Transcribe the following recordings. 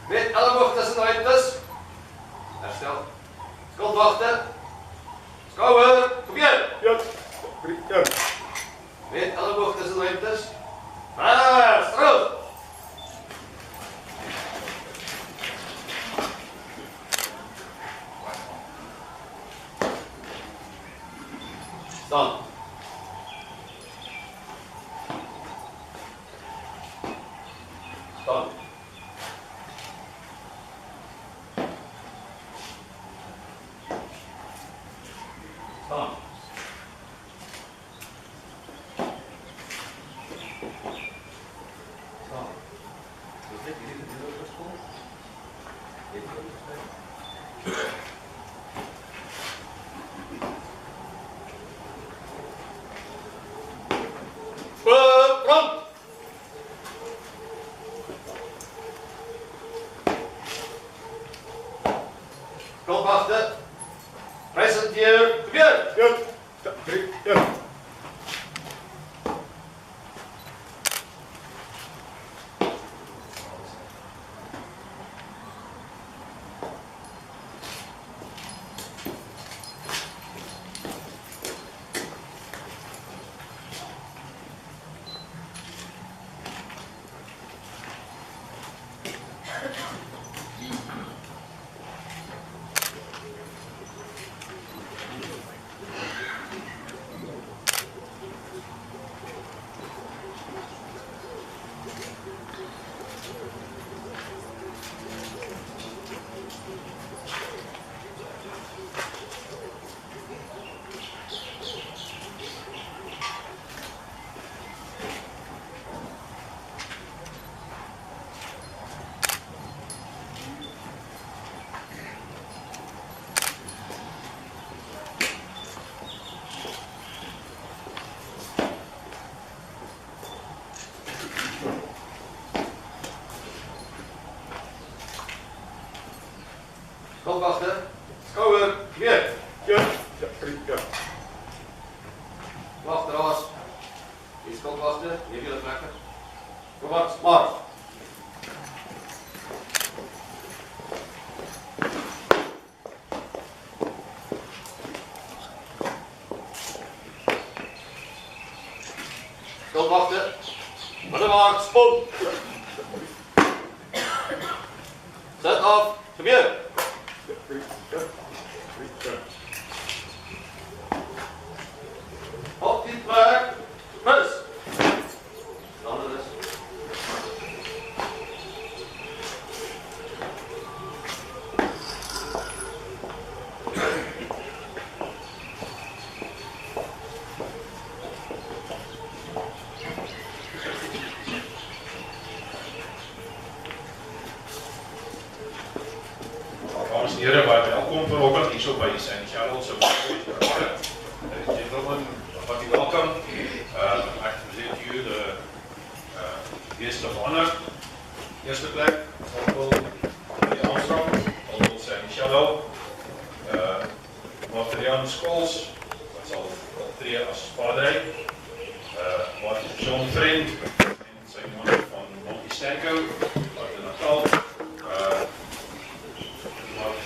Met elleboog tussen ruimtes. Herstel. Skuldwachten. Skouwer. Probeer. Ja. Ja. Met elleboog tussen ruimtes. Maar, stroop. Staan. Staan. Staan. Staan. Dus dit hier is het gespoeld. Dit is het gespoeld. Front! Kopwachten. Presenteer. Probeer. Ja. Ja. Kopwachten. Skouwer. Weer. Ja. Ja. Wacht raas. Hier kopwachten. Hier willen trekken. Kom maar, smart. Kopwachten. Middenwaard, spon. Zet af. Geweer. Op die plek. Rus. Dan is. Dames en heren, baie welkom vanoggend hier so by die Sandy Shellhole M.O.T.H. Ladies and gentlemen, hearty welcome. I'd like to present to you the guest of honor. Eerste plek, Honorable Sandy Shellhole. Mark Scholes, wat sal optree as vader. John Friend en sy man van Monty wat in Natal.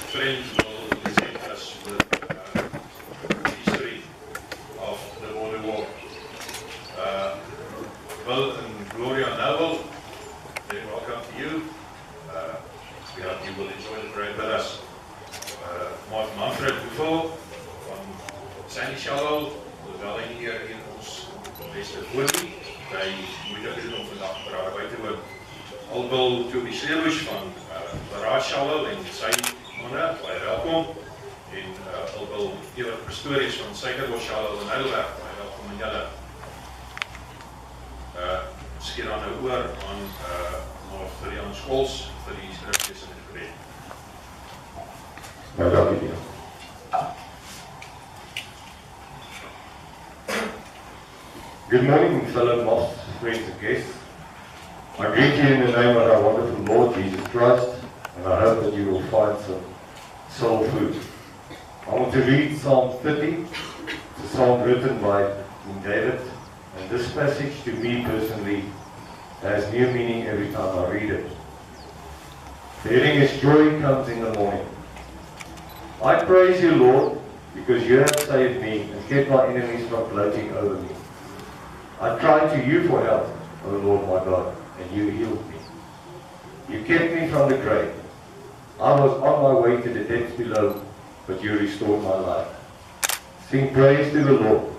Friend will present us with the history of the Border War. Bill and Gloria Noble, very welcome to you. We hope you will enjoy the parade with us. Mark Manfred Buffel van Sandy Shellhole, wel hier in ons beste voorbie. Wij moeten doen om vandaag parade bij te worden. Albel Toby Sleebush van Grens Shellhole en sy manne, baie welkom. En Albel Ewert Prestories van Suikerbos Shellhole in Heidelberg, baie welkom aan julle. Miskien dan nou oor aan Mark Scholes vir die skriftes in die gebed. Nou, dankie. Good morning, fellow M.O.T.H, friends and guests. I greet you in the name of our wonderful Lord Jesus Christ, and I hope that you will find some soul food. I want to read Psalm 30, it's a psalm written by King David, and this passage to me personally has new meaning every time I read it. Telling his joy comes in the morning. I praise you, Lord, because you have saved me and kept my enemies from gloating over me. I cried to you for help, O Lord my God, and you healed me. You kept me from the grave. I was on my way to the depths below, but you restored my life. Sing praise to the Lord,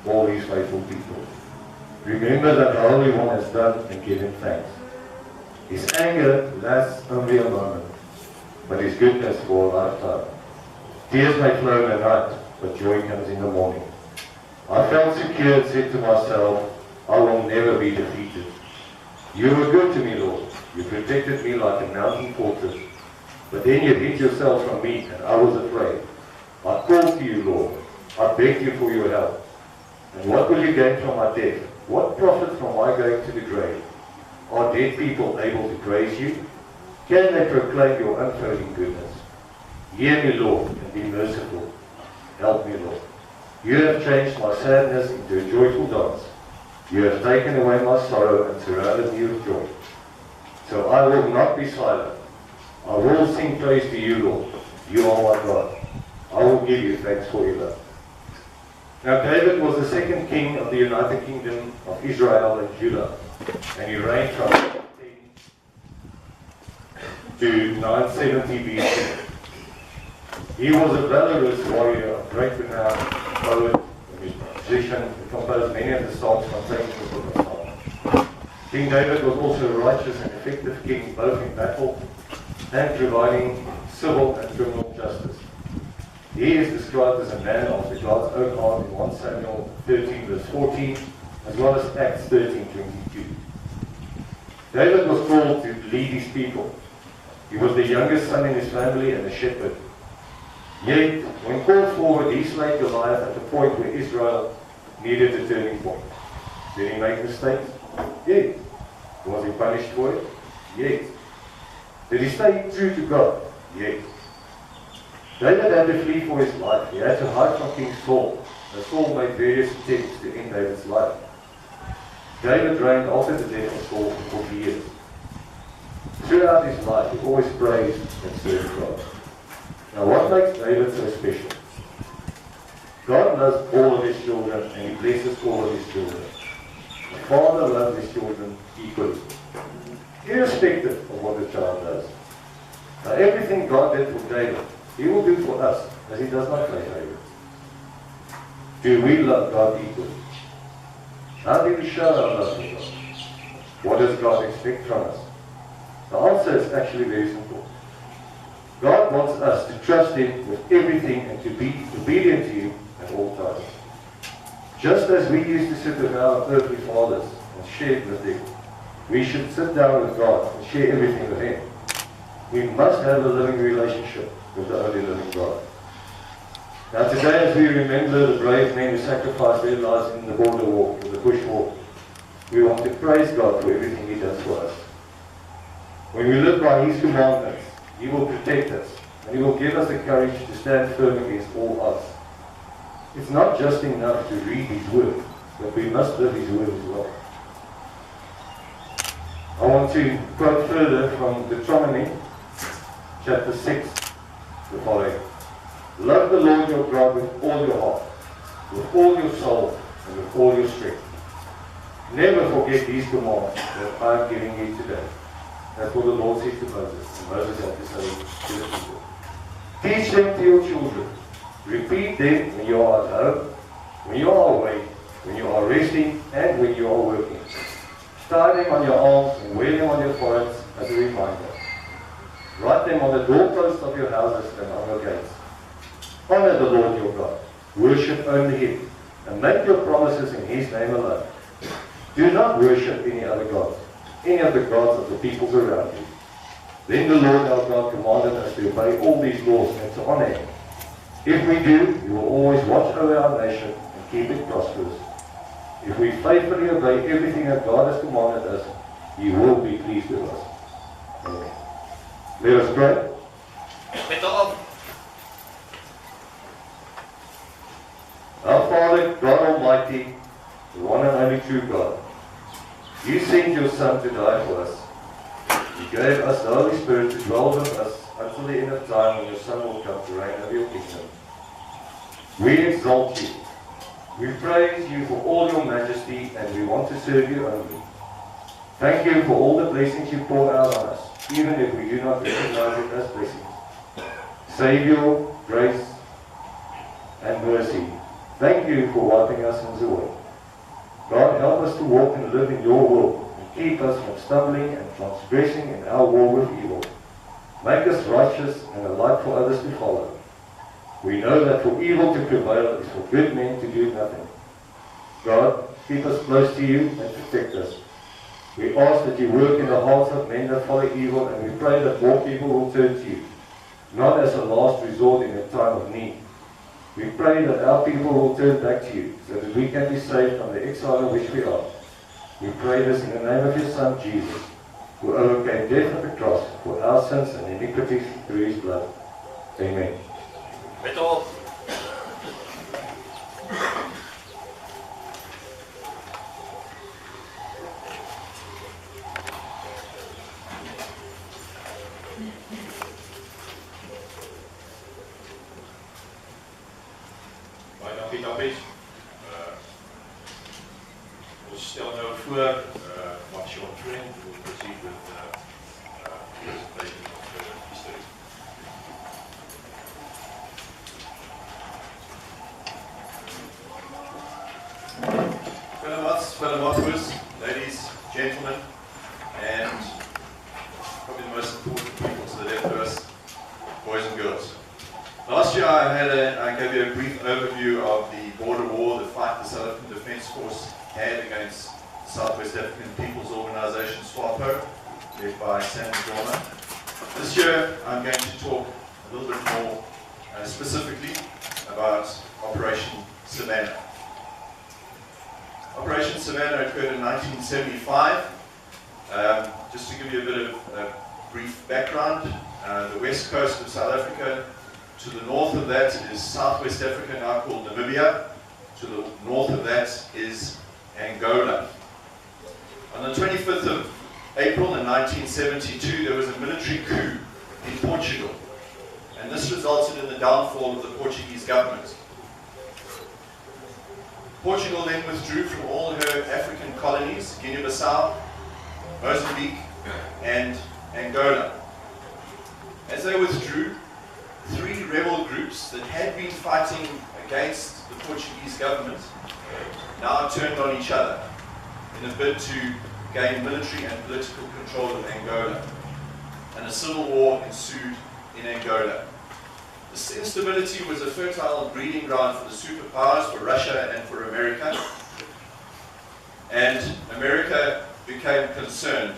all his faithful people. Remember that the Holy One has done and give him thanks. His anger lasts only a moment, but his goodness for a lifetime. Tears may flow in the night, but joy comes in the morning. I felt secure and said to myself, I will never be defeated. You were good to me, Lord. You protected me like a mountain fortress. But then you hid yourself from me, and I was afraid. I called to you, Lord. I begged you for your help. And what will you gain from my death? What profit from my going to the grave? Are dead people able to praise you? Can they proclaim your unfailing goodness? Hear me, Lord, and be merciful. Help me, Lord. You have changed my sadness into a joyful dance. You have taken away my sorrow and surrounded me with joy. So I will not be silent. I will sing praise to you, Lord. You are my God. I will give you thanks forever. Now David was the second king of the United Kingdom of Israel and Judah, and he reigned from 10 to 970 BC. He was a valorous warrior of great renown, poet, a musician, who composed many of the songs contained in the book of Psalms. King David was also a righteous and effective king, both in battle and providing civil and criminal justice. He is described as a man after God's own heart in 1 Samuel 13 verse 14, as well as Acts 13:22. David was called to lead his people. He was the youngest son in his family and a shepherd. Yet, when called forward, he slayed Goliath at the point where Israel needed a turning point. Did he make mistakes? Yes. Was he punished for it? Yes. Did he stay true to God? Yes. David had to flee for his life. He had to hide from King Saul, as Saul made various attempts to end David's life. David reigned after the death of Saul for 40 years. Throughout his life, he always praised and served God. Now, what makes David so special? God loves all of his children, and he blesses all of his children. The Father loves his children equally, irrespective of what the child does. Now, everything God did for David, he will do for us, as he does not play favorites. Do we love God equally? How do we show our love for God? What does God expect from us? The answer is actually very simple. God wants us to trust him with everything and to be obedient to him at all times. Just as we used to sit with our earthly fathers and share with them, we should sit down with God and share everything with him. We must have a living relationship with the only living God. Now today, as we remember the brave men who sacrificed their lives in the border war, or the bush war, we want to praise God for everything he does for us. When we live by his commandments, he will protect us, and he will give us the courage to stand firm against all odds. It's not just enough to read his word, but we must live his word as well. I want to quote further from Deuteronomy, chapter 6, the following. Love the Lord your God with all your heart, with all your soul, and with all your strength. Never forget these commands that I am giving you today. That's what the Lord said to Moses, and Moses had to say to the people. Teach them to your children. Repeat them when you are at home, when you are away, when you are resting, and when you are working. Tie them on your arms and wear them on your foreheads as a reminder. Write them on the doorposts of your houses and on your gates. Honor the Lord your God. Worship only him, and make your promises in his name alone. Do not worship any other gods, any of the gods of the peoples around you. Then the Lord our God commanded us to obey all these laws and to honor him. If we do, we will always watch over our nation and keep it prosperous. If we faithfully obey everything that God has commanded us, he will be pleased with us. Amen. Let us pray. Our Father, God Almighty, the one and only true God, you sent your Son to die for us. You gave us the Holy Spirit to dwell with us until the end of time when your Son will come to reign over your kingdom. We exalt you. We praise you for all your majesty, and we want to serve you only. Thank you for all the blessings you pour out on us, even if we do not recognize it as blessings. Savior, grace, and mercy, thank you for wiping our sins away. God, help us to walk and live in your will, and keep us from stumbling and transgressing in our war with evil. Make us righteous and a light for others to follow. We know that for evil to prevail is for good men to do nothing. God, keep us close to you and protect us. We ask that you work in the hearts of men that follow evil, and we pray that more people will turn to you, not as a last resort in a time of need. We pray that our people will turn back to you, so that we can be saved from the exile in which we are. We pray this in the name of your Son, Jesus, who overcame death at the cross for our sins and iniquities through his blood. Amen. Beto. Baie dankie Dappie. Ons stel nou voor wat Sean Trent will proceed with presentation of history. Fellow Mothers, ladies, gentlemen, and probably the most important people to the left of us, boys and girls. Last year I gave you a brief overview of the border war, the fight the South African Defence Force had against the Southwest African People's Organisation, SWAPO, led by Sandy Shellhole. This year I'm going to talk a little bit more specifically about Operation Savannah. Operation Savannah occurred in 1975. Just to give you a bit of brief background, the west coast of South Africa, to the north of that is Southwest Africa, now called Namibia. To the north of that is Angola. On the 25th of April in 1972, there was a military coup in Portugal, and this resulted in the downfall of the Portuguese government. Portugal then withdrew from all her African colonies, Guinea-Bissau, Mozambique, and Angola. As they withdrew, three rebel groups that had been fighting against the Portuguese government now turned on each other in a bid to gain military and political control of Angola. And a civil war ensued in Angola. This instability was a fertile breeding ground for the superpowers, for Russia and for America. And America became concerned,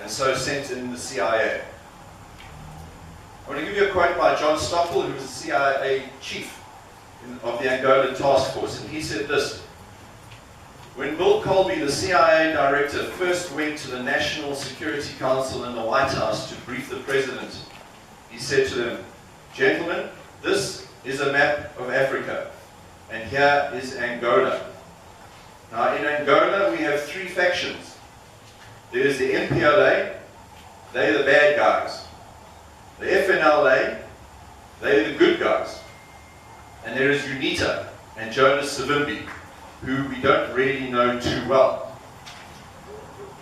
and so sent in the CIA. I want to give you a quote by John Stockwell, who was the CIA chief of the Angolan task force, and he said this: "When Bill Colby, the CIA director, first went to the National Security Council in the White House to brief the president, he said to them, 'Gentlemen, this is a map of Africa, and here is Angola. Now in Angola we have three factions. There is the MPLA, they're the bad guys. The FNLA, they're the good guys. And there is UNITA and Jonas Savimbi, who we don't really know too well.'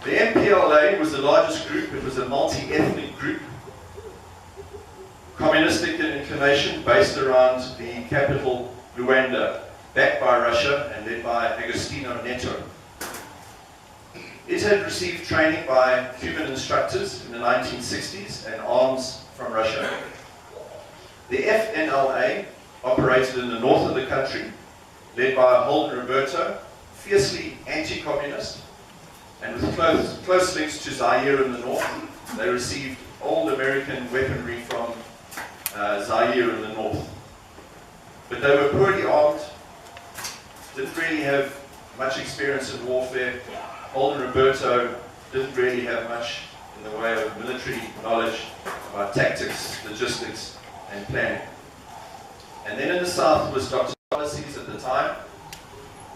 The MPLA was the largest group. It was a multi-ethnic group, communistic in inclination, based around the capital Luanda, backed by Russia and led by Agostinho Neto. It had received training by Cuban instructors in the 1960s and arms from Russia. The FNLA operated in the north of the country, led by Holden Roberto, fiercely anti-communist, and with close links to Zaire in the north. They received old American weaponry from Zaire in the north. But they were poorly armed, didn't really have much experience in warfare. Holden Roberto didn't really have much in the way of military knowledge about tactics, logistics, and planning. And then in the south was Dr. Policies at the time,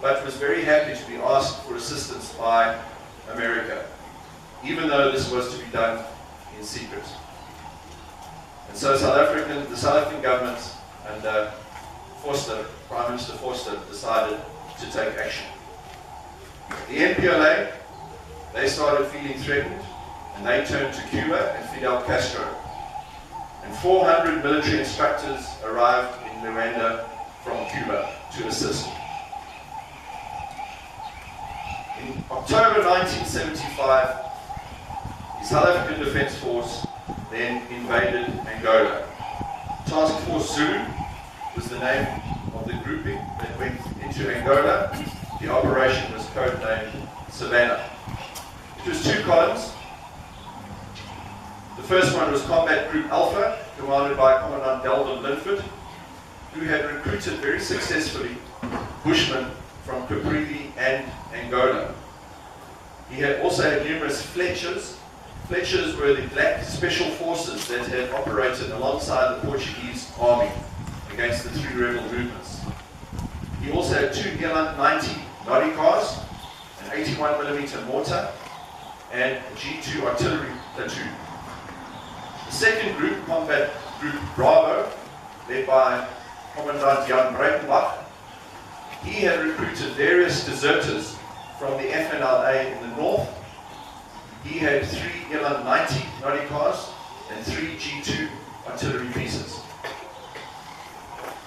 but was very happy to be asked for assistance by America, even though this was to be done in secret. And so the South African government under Prime Minister Forster decided to take action. The MPLA, they started feeling threatened, and they turned to Cuba and Fidel Castro. And 400 military instructors arrived in Luanda from Cuba to assist. In October 1975, the South African Defence Force then invaded Angola. Task Force Zulu was the name of the grouping that went into Angola. The operation was codenamed Savannah. It was 2 columns. The first one was Combat Group Alpha, commanded by Commandant Delvin Linford, who had recruited very successfully Bushmen from Caprivi and Angola. He had also had numerous Fletchers. Fletchers were the black special forces that had operated alongside the Portuguese army against the 3 rebel movements. He also had 2 Eland 90 body cars, an 81mm mortar, and a G2 artillery platoon. The second group, Combat Group Bravo, led by Commandant Jan Breitenbach, he had recruited various deserters from the FNLA in the north. He had 3 Eland 90 body cars and 3 G2 artillery pieces.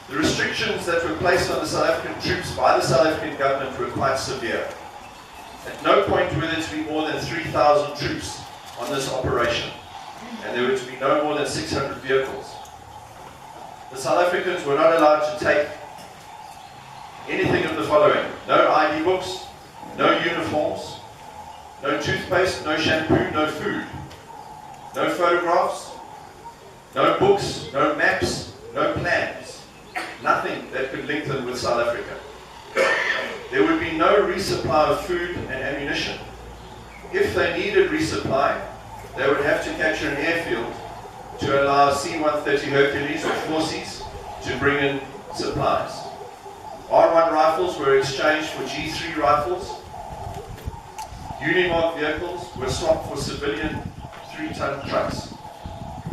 The restrictions that were placed on the South African troops by the South African government were quite severe. At no point were there to be more than 3,000 troops on this operation, and there were to be no more than 600 vehicles. The South Africans were not allowed to take anything of the following: no ID books, no uniforms, no toothpaste, no shampoo, no food, no photographs, no books, no maps, no plans, nothing that could link them with South Africa. There would be no resupply of food and ammunition. If they needed resupply, they would have to capture an airfield to allow C-130 Hercules or Forces to bring in supplies. R1 rifles were exchanged for G3 rifles. Unimark vehicles were swapped for civilian 3-ton trucks.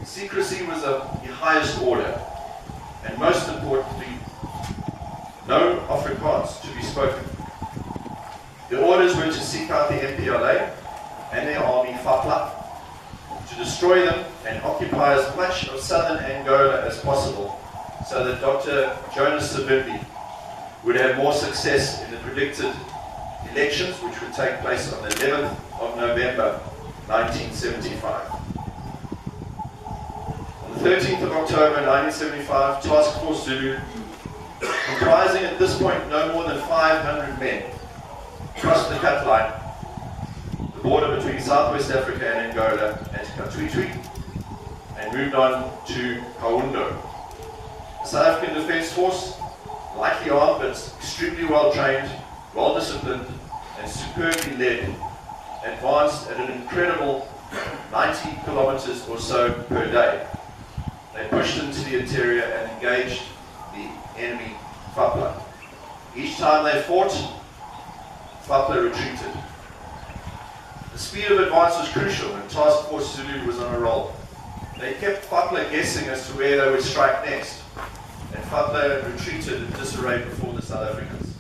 Secrecy was of the highest order, and most importantly, no Afrikaans to be spoken. The orders were to seek out the MPLA and their army FAPLA, to destroy them and occupy as much of southern Angola as possible, so that Dr. Jonas Savimbi would have more success in the predicted elections, which would take place on the 11th of November 1975. On the 13th of October 1975, Task Force Zulu, comprising at this point no more than 500 men, crossed the cut line, the border between Southwest Africa and Angola, and Katwitwi, and moved on to Kaundo. The South African Defence Force, lightly armed but extremely well trained, well disciplined, and superbly led, advanced at an incredible 90 kilometers or so per day. They pushed into the interior and engaged the enemy FAPLA. Each time they fought, FAPLA retreated. The speed of advance was crucial, and Task Force Zulu was on a roll. They kept FAPLA guessing as to where they would strike next, and FAPLA retreated in disarray before the South Africans.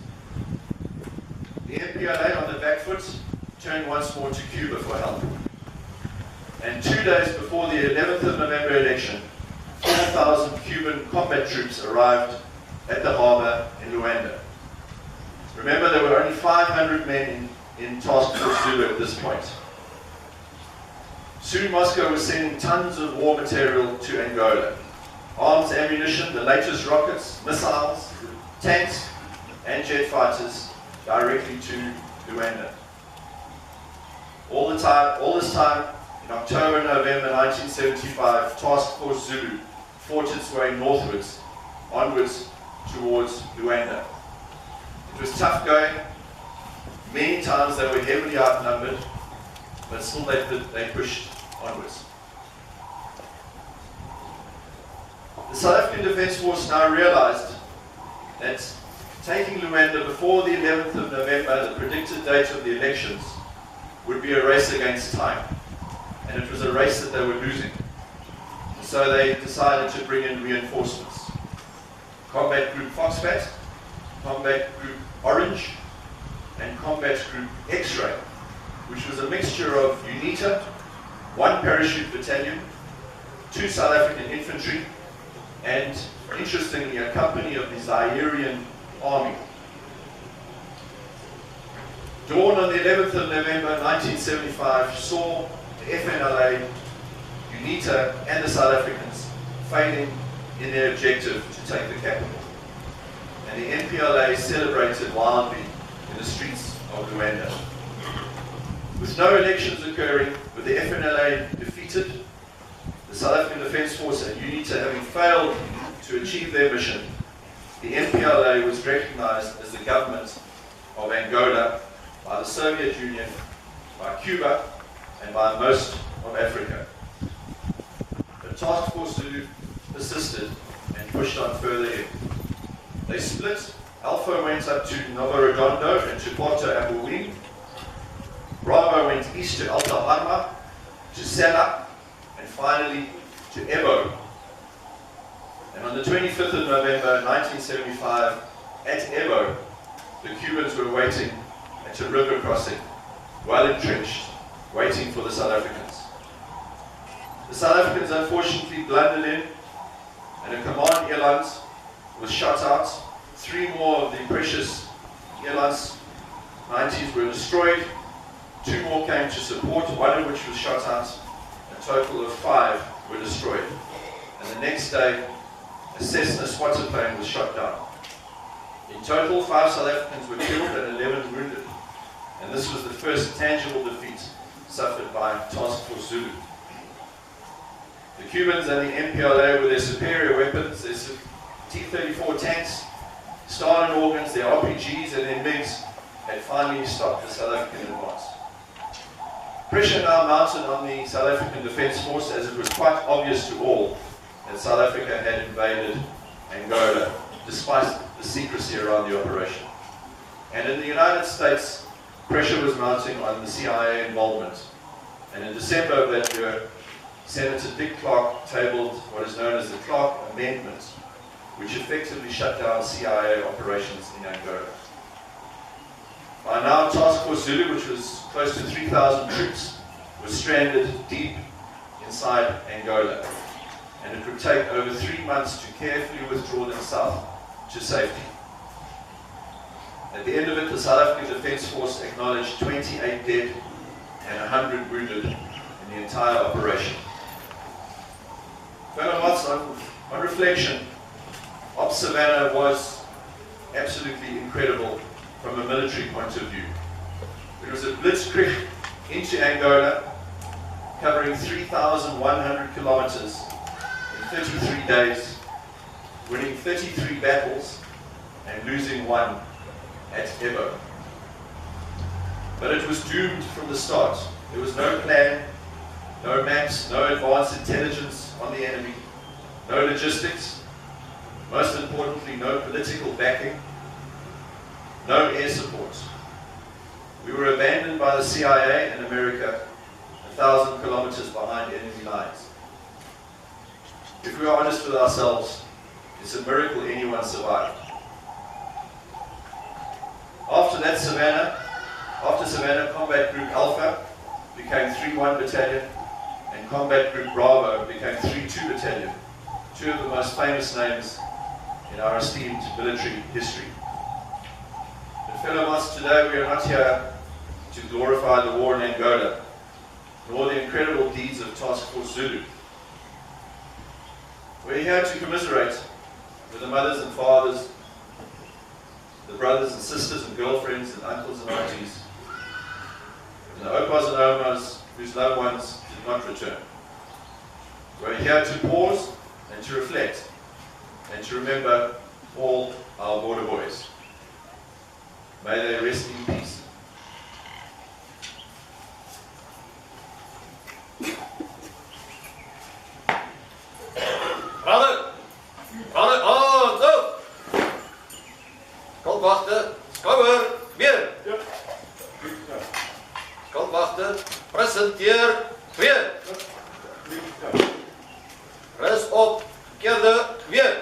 The MPLA on the back foot turned once more to Cuba for help. And 2 days before the 11th of November election, 4,000 Cuban combat troops arrived at the harbour in Luanda. Remember, there were only 500 men in Task Force Zulu at this point. Soon Moscow was sending tons of war material to Angola. Arms, ammunition, the latest rockets, missiles, tanks, and jet fighters directly to Luanda. All this time, in October, November 1975, Task Force Zulu fought its way northwards, onwards towards Luanda. It was tough going. Many times they were heavily outnumbered, but still they pushed onwards. The South African Defence Force now realized that taking Luanda before the 11th of November, the predicted date of the elections, would be a race against time. and it was a race that they were losing. So they decided to bring in reinforcements. Combat Group Foxbat, Combat Group Orange, and Combat Group X-Ray, which was a mixture of UNITA, 1 parachute battalion, 2 South African infantry, and interestingly a company of the Zairian army. Dawn on the 11th of November 1975 saw the FNLA, UNITA and the South Africans failing in their objective to take the capital. And the MPLA celebrated wildly in the streets of Luanda. With no elections occurring, with the FNLA defeated, the South African Defence Force and UNITA having failed to achieve their mission, the MPLA was recognized as the government of Angola by the Soviet Union, by Cuba, and by most of Africa. The Task Force Zulu persisted and pushed on further in. They split. Alpha went up to Novo Redondo and to Porto Abuim. Bravo went east to Alta Harma, to Sela, and finally to Ebo. And on the 25th of November 1975, at Ebo, the Cubans were waiting at a river crossing, well entrenched, waiting for the South Africans. The South Africans unfortunately blundered in, and a command eland was shot out. 3 more of the precious elands 90s were destroyed. 2 more came to support, 1 of which was shot out. A total of 5 were destroyed. And the next day, a Cessna spotter plane was shot down. In total, 5 South Africans were killed and 11 wounded. And this was the first tangible defeat suffered by Task Force Zulu. The Cubans and the MPLA, with their superior weapons, their T-34 tanks, Stalin organs, their RPGs and their MiGs, had finally stopped the South African advance. Pressure now mounted on the South African Defence Force, as it was quite obvious to all that South Africa had invaded Angola, despite the secrecy around the operation. And in the United States, pressure was mounting on the CIA involvement. And in December of that year, Senator Dick Clark tabled what is known as the Clark Amendment, which effectively shut down CIA operations in Angola. By now, Task Force Zulu, which was close to 3,000 troops, was stranded deep inside Angola. And it would take over 3 months to carefully withdraw them south to safety. At the end of it, the South African Defence Force acknowledged 28 dead and 100 wounded in the entire operation. Fellow Moths, on reflection, Op Savannah was absolutely incredible from a military point of view. It was a blitzkrieg into Angola, covering 3,100 kilometers in 33 days, winning 33 battles and losing 1 at Ebo. But it was doomed from the start. There was no plan, no maps, no advanced intelligence on the enemy, no logistics, most importantly, no political backing, no air support. We were abandoned by the CIA and America 1,000 kilometers behind enemy lines. If we are honest with ourselves, it's a miracle anyone survived. After Savannah, Combat Group Alpha became 3-1 Battalion, and Combat Group Bravo became 3-2 Battalion, 2 of the most famous names in our esteemed military history. But fellow Moths, today we are not here to glorify the war in Angola, nor the incredible deeds of Task Force Zulu. We're here to commiserate with the mothers and fathers, the brothers and sisters and girlfriends and uncles and aunties, and the opas and omas whose loved ones did not return. We're here to pause and to reflect and to remember all our border boys. May they rest in peace. Brother, oh, no! Skaldwachter, skouwer, weer! Skaldwachter, presenteer, weer! op, keerde, weer.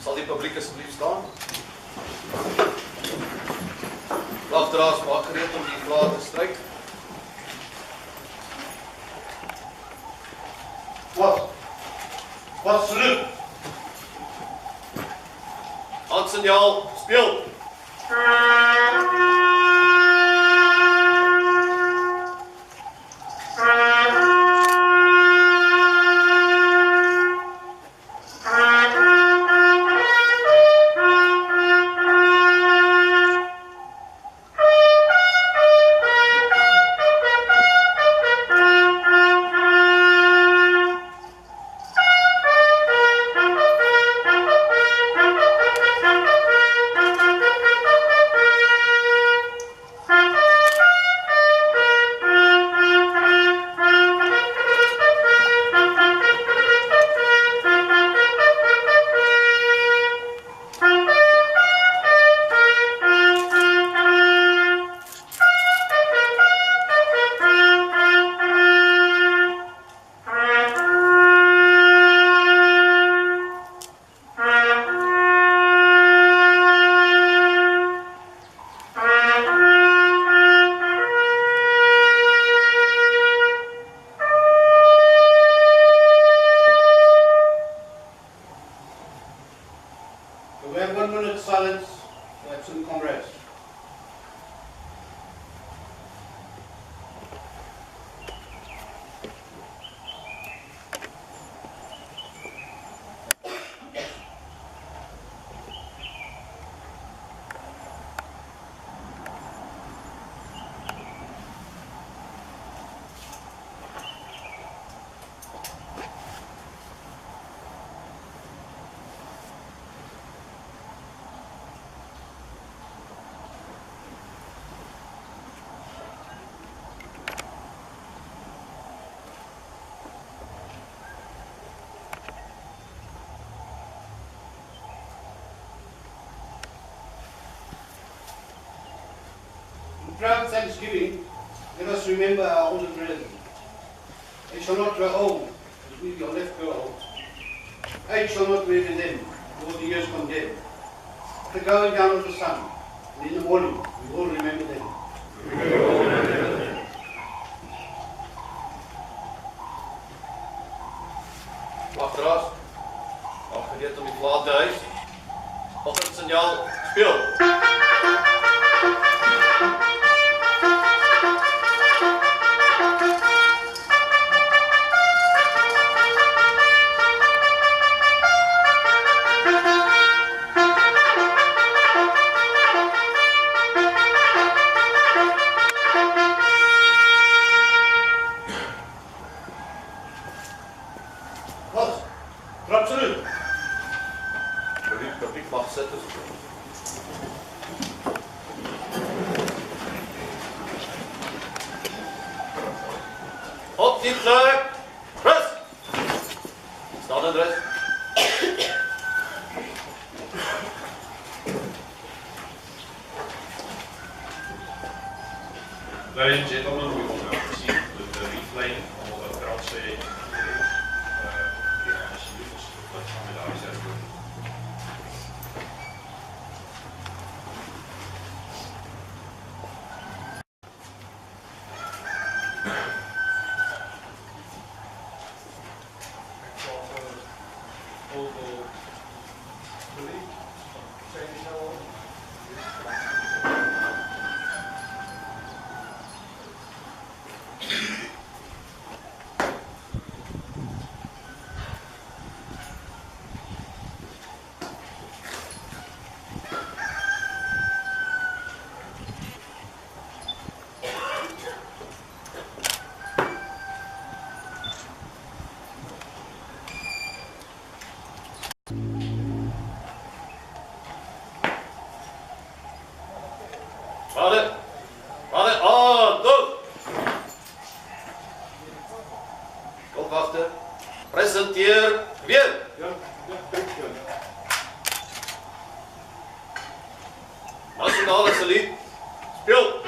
Sal die publiek asseblief staan? Vlagdraers maak gereed om die vlaag te stryk. Wat saluut. Handsignaal, speel. We have 1 minute silence for absent comrades. In proud thanksgiving, let us remember our older brethren. They shall not grow old, as we are left grow old. Age shall not weary them, nor the years condemn. At the going down of the sun, and in the morning, we will remember them. Vlagdraers, maak gereed om die vlaag te hys. Oggendsignaal, speel. Wat? Trap saluut. Publiek mag sit asseblief. Op die plek. Rus. Staan in rus. Ladies and gentlemen, we will now proceed with the replay of the Grens Oorlog. Sandy Shellhole. Opwachten. Presenteer weer. Nationale saluut. Speel.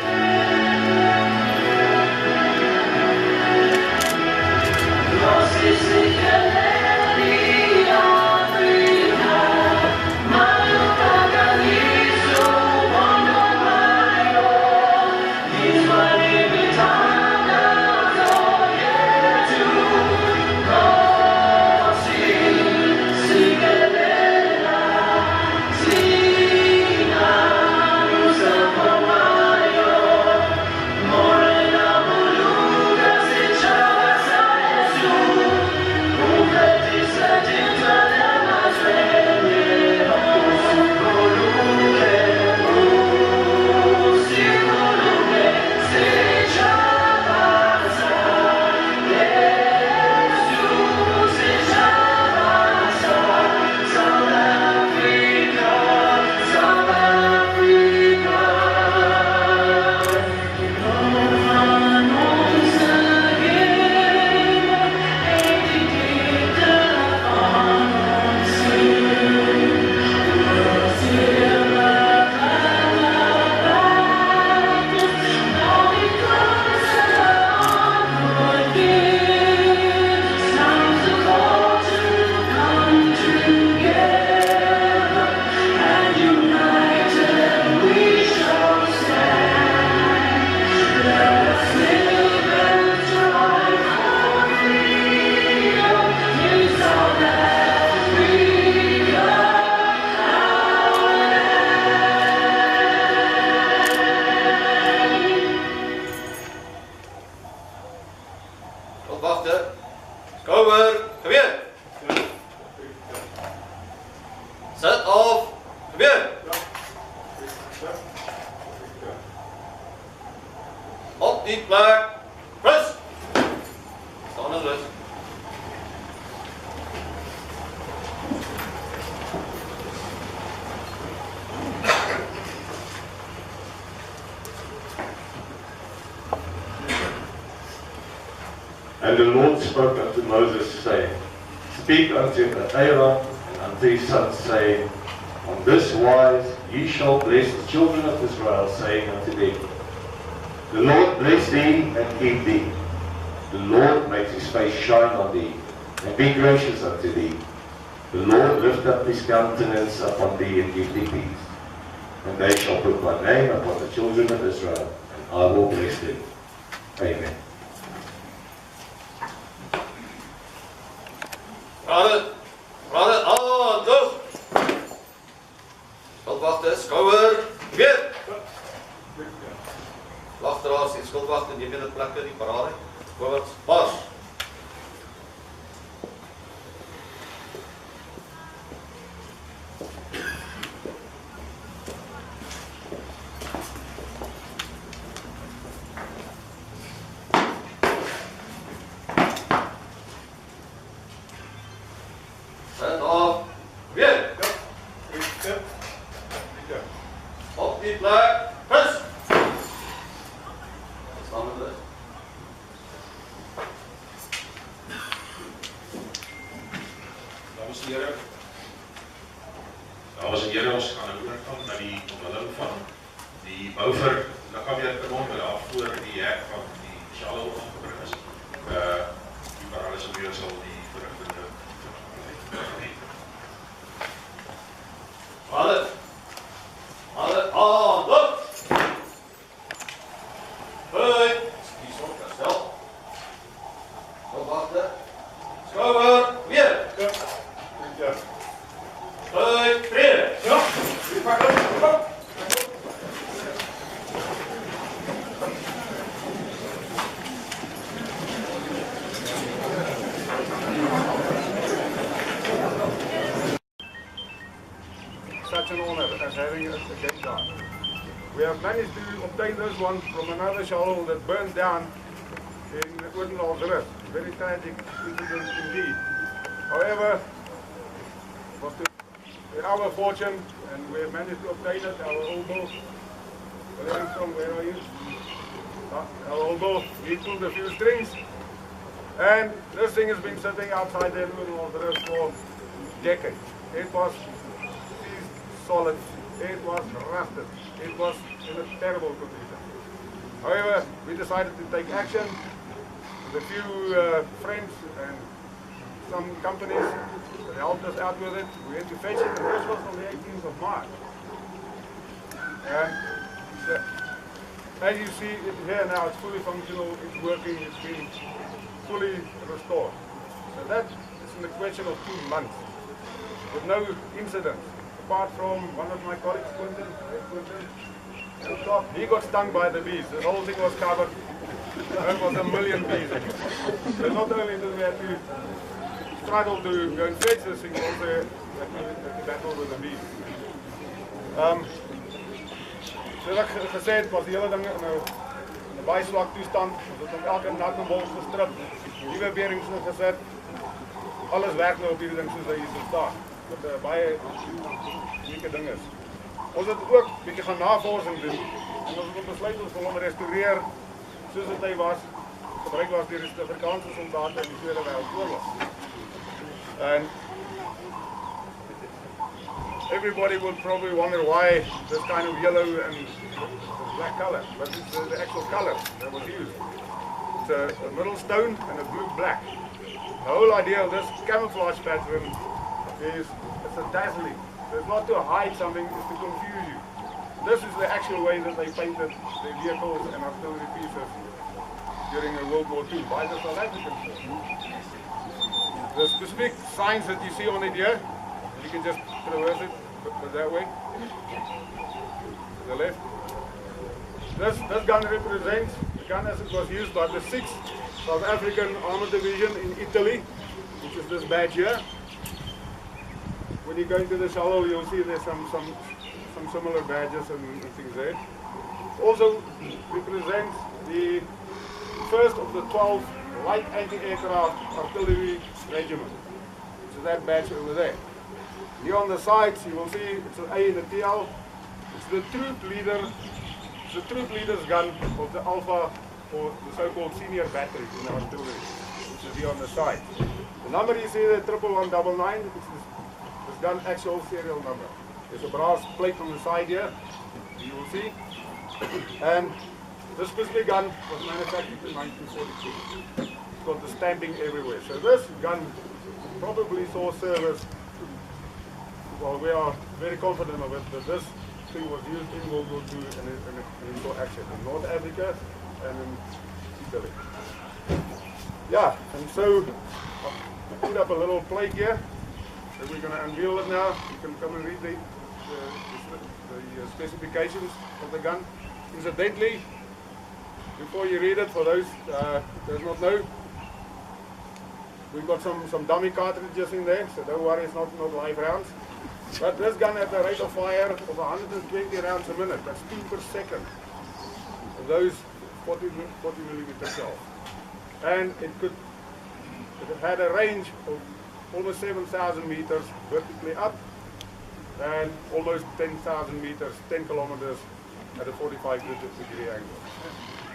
Skouwer, geweer. Sit af, geweer. Op die plek, rus. Staan en rus. And the Lord spoke unto Moses, saying, Speak unto Aaron and unto his sons, saying, On this wise ye shall bless the children of Israel, saying unto them, The Lord bless thee and keep thee. The Lord make his face shine on thee, and be gracious unto thee. The Lord lift up his countenance upon thee, and give thee peace. And they shall put my name upon the children of Israel, and I will bless them. Amen. Brother, dos. Skuldwagte, skouwer, weer. Wagteraars en skuldwagte neem julle plekke in die parade. Voorwaarts, pas. Sit af, weer. Op die plek, rus. Staan met rus. Dames en heren, ons gaan nou oorgaan na die omhulling van die bouver liggaamweerkanon wat daar voor die hek van die Shellhole aangebring is. Die parade sal weer sal die verrigtinge geniet. Brother, dos. Hoi. Die son kastel. Skuldwagte. Skouwer, weer. Hoi, weer. Ja. Such an honor as having a game guard. We have managed to obtain this one from another shellhole that burned down in Oorlog. Very tragic incident indeed. However, it was to our fortune, and we have managed to obtain it. Our oboe, from where are you? Our oboe, he pulled a few strings, and this thing has been sitting outside the Oorlog for decades. It was solid, it was rusted, it was in a terrible condition. However, we decided to take action with a few friends and some companies that helped us out with it. We had to fetch it, and this was on the 18th of March. And as you see it here now, it's fully functional, it's working, it's been fully restored. So that is in the question of 2 months, with no incidents. Apart from one of my colleagues, Quentin, he got stung by the bees. The whole thing was covered. There was a million bees. So not only did we have to struggle to go and fetch this thing, we also had to battle with the bees. Soos ek gesê het, was die hele ding in 'n baie swak toestand. Ons het elke nat en bol gestrip, nuwe berings gesit. Alles werk nou op hierdie ding soos hy hier staan. Wat 'n baie unieke ding is. Ons het ook 'n bietjie gaan navorsing doen en ons het besluit ons wil hom restoreer soos dit hy was, gebruik was deur die Suid-Afrikaanse soldate in die Tweede Wêreldoorlog. And everybody would probably wonder why this kind of yellow and black color, but it's the actual color that was used. It's a middle stone and a blue black. The whole idea of this camouflage pattern is it's a dazzling. So it's not to hide something, it's to confuse you. This is the actual way that they painted their vehicles and artillery pieces during World War II by the South African force. The specific signs that you see on it here, you can just traverse it that way, to the left. This gun represents gun as it was used by the 6th South African Armored Division in Italy, which is this badge here. When you go into the shellhole, you'll see there's some similar badges and things there. Also represents the first of the 12 light anti-aircraft artillery regiment. So that badge over there. Here on the sides, you will see it's an A and a TL. It's the troop leader. It's the troop leader's gun of the Alpha, or the so-called senior battery in the artillery, which is here on the side. The number you see there, 11199. It's this gun actual serial number. There's a brass plate on the side here. You will see. And this specific gun was manufactured in 1942. It's got the stamping everywhere. So this gun probably saw service. Well, we are very confident of it that this thing was used in World War II and in saw action in North Africa and in Italy. Yeah, and so I put up a little plate here. So we're going to unveil it now. You can come and read the specifications of the gun. Incidentally, before you read it, for those does not know, we've got some dummy cartridges in there, so don't worry, it's not live rounds. But this gun has a rate of fire of 120 rounds a minute. That's 2 per second. And those 40 millimeter shells. And it had a range of almost 7,000 meters vertically up, and almost 10,000 meters, 10 kilometers at a 45-degree angle.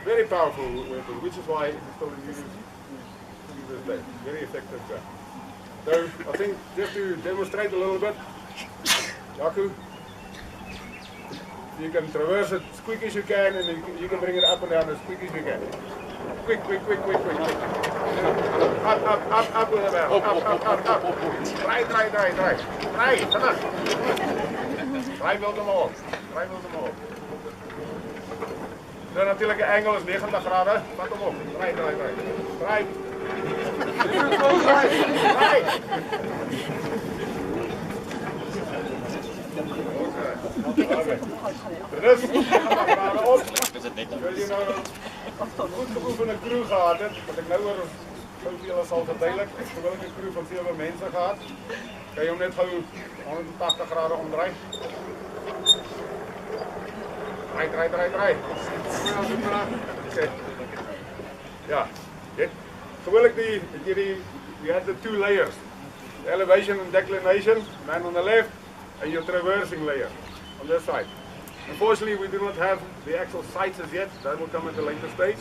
Very powerful weapon, which is why it's still in use to this day. Very effective gun. So I think just to demonstrate a little bit, Jaku, you can traverse it as quick as you can, and you can bring it up and down as quick as you can. Quick. Up with the barrel. Up. Draai. Vanaf. Draai wil hem op. De natuurlijke angle is 90 graden. Pak hem op. Draai. Dus, 90 graden op. Wil je nou een goed gevoel van een crew gehad hebt, wat ik nou weer zoveel is al verduidelijk. Ik heb een crew van 7 mensen gehad. Kan je hem net gewoon 180 graden omdraaien. Draai. Okay. Ja, gewoonlijk you have the 2 layers. The elevation and declination, man on the left, and your traversing layer on this side. Unfortunately, we do not have the actual sights as yet. That will come at a later stage.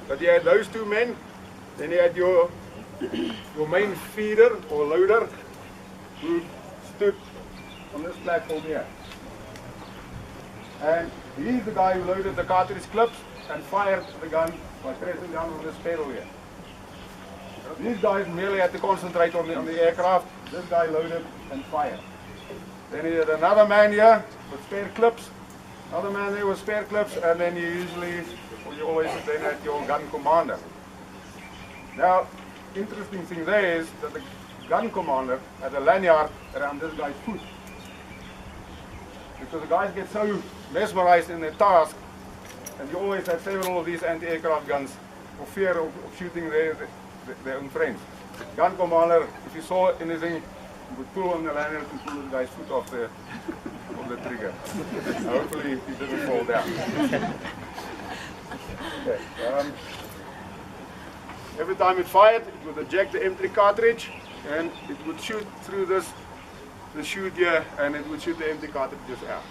But you had those 2 men. Then you had your main feeder or loader, who stood on this platform here. And he's the guy who loaded the cartridge clips and fired the gun by pressing down on this pedal here. These guys merely had to concentrate on the aircraft. This guy loaded and fired. Then you had another man here with spare clips. Another man there with spare clips, and then you always then had your gun commander. Now, interesting thing there is that the gun commander had a lanyard around this guy's foot. Because the guys get so mesmerized in their task, and you always have several of these anti-aircraft guns for fear of shooting their own friends. Gun commander, if you saw anything, you would pull on the lanyard and pull the guy's foot off the trigger. Hopefully he didn't fall down. Okay. Every time it fired, it would eject the empty cartridge, and it would shoot through the chute here, and it would shoot the empty cartridges out.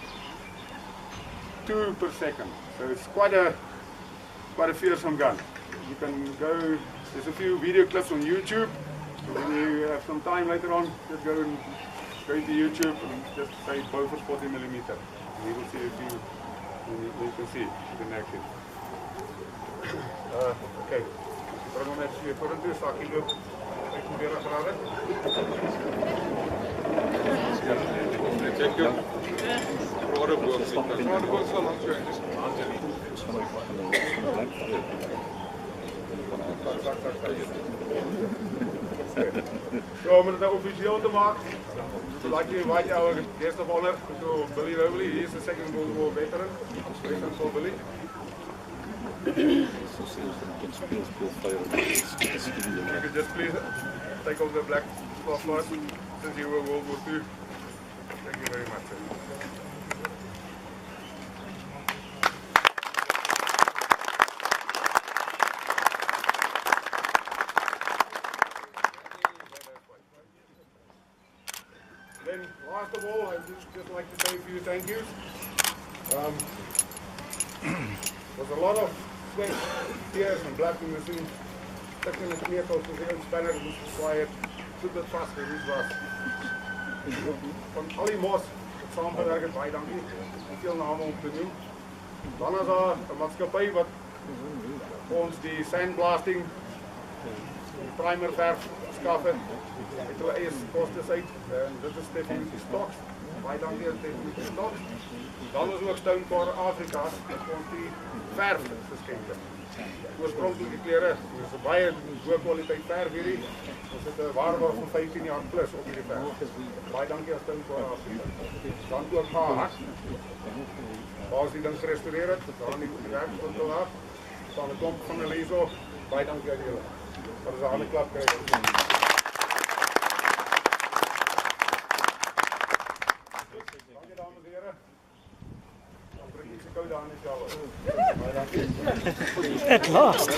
2 per second. So it's quite a fearsome gun. You can go. There's a few video clips on YouTube. So when you have some time later on, just go into YouTube and just say Beaufort 40 millimeter. And you will see a few. You can see it in action. Okay. Bring hom net weer vorentoe, sakkie loop 45 grade. Check jou. Rode boom sien. Rode boom sal langs jou. So, om het nou officieel te maken, like you invite our guest of honor to Billy Rowley. He is the second World War veteran. President for Billy. You could just please take off the black cloth first, since you were World War II. Thank you very much. Then, last of all, I'd just like to say a few thank yous. There's a lot of sweat, tears, and blood in the scene. Stuck in the kneekels, dus heel spanner, moest gekwaaid, zoek het vast, en hoe was. Van al die mos, het saamgewerkt het, baie dankie, veel name om te doen. Dan is daar een maatskappy wat ons die sandblasting, die primer verf skaf het, met hulle eie kostes uit, en dit is Definitie Stocks, baie dankie aan Definitie Stocks. Dan is ook Stone Afrika, dat ons die verf geskenk het. Oorspronkelijke kleren, dus een baie goeie kwaliteit verf hierdie. Ons het een waarborg van 15 jaar plus op hierdie verf. Baie dankie aan Stone Afrika. Dan ook gehakt, waar ons die ding gerestaureer het, daar in die werkpuntel af. Staan een klomp van hulle hierso, baie dankie aan julle. Dat is een hande klap krijgen. Dankie dames en heren. Dan bring ik ze koude aan die sjouwen. Baie dankie. At last.